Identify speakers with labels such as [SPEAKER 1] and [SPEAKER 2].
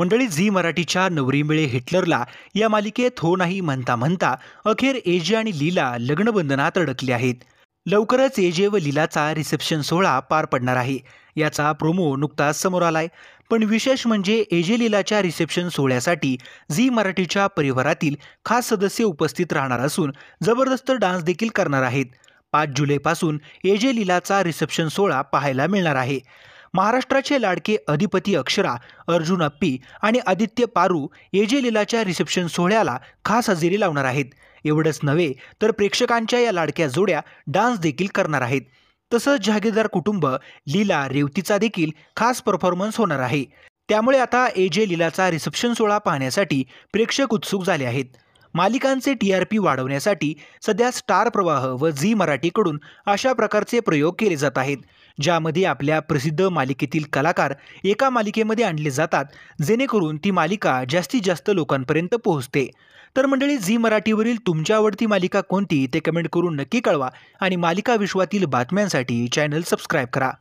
[SPEAKER 1] मंडळी, झी मराठीच्या नवरी मिळे हिटलरला या मालिकेत हो नाही म्हणता म्हणता अखेर एजे आणि लीला लग्नबंधनात अडकले आहेत. लवकरच एजे व लीलाचा रिसेप्शन सोहळा पार पडणार आहे. याचा प्रोमो नुकताच समोर आलाय. पण विशेष म्हणजे एजे लीलाच्या रिसेप्शन सोहळ्यासाठी झी मराठीच्या परिवारातील खास सदस्य उपस्थित राहणार असून जबरदस्त डान्स देखील करणार आहेत. 5 जुलैपासून एजे लीलाचा रिसेप्शन सोहळा पाहायला मिळणार आहे. महाराष्ट्राचे लाडके अधिपती अक्षरा, अर्जुन अप्पी आणि आदित्य पारू एजे लीलाच्या रिसेप्शन सोहळ्याला खास हजेरी लावणार आहेत. एवढंच नव्हे तर प्रेक्षकांच्या या लाडक्या जोड्या डान्स देखील करणार आहेत. तसंच जहागीरदार कुटुंब, लीला, रेवतीचा देखील खास परफॉर्मन्स होणार आहे. त्यामुळे आता एजे लीलाचा रिसेप्शन सोहळा पाहण्यासाठी प्रेक्षक उत्सुक झाले आहेत. मालिकांचे TRP वाढवण्यासाठी सध्या स्टार प्रवाह व झी मराठीकडून अशा प्रकारचे प्रयोग केले जात आहेत, ज्यामध्ये आपल्या प्रसिद्ध मालिकेतील कलाकार एका मालिकेमध्ये आणले जातात, जेणेकरून ती मालिका जास्तीत जास्त लोकांपर्यंत पोहोचते. तर मंडळी, झी मराठीवरील तुमची आवडती मालिका कोणती ते कमेंट करून नक्की कळवा आणि मालिका विश्वातील बातम्यांसाठी चॅनल सबस्क्राईब करा.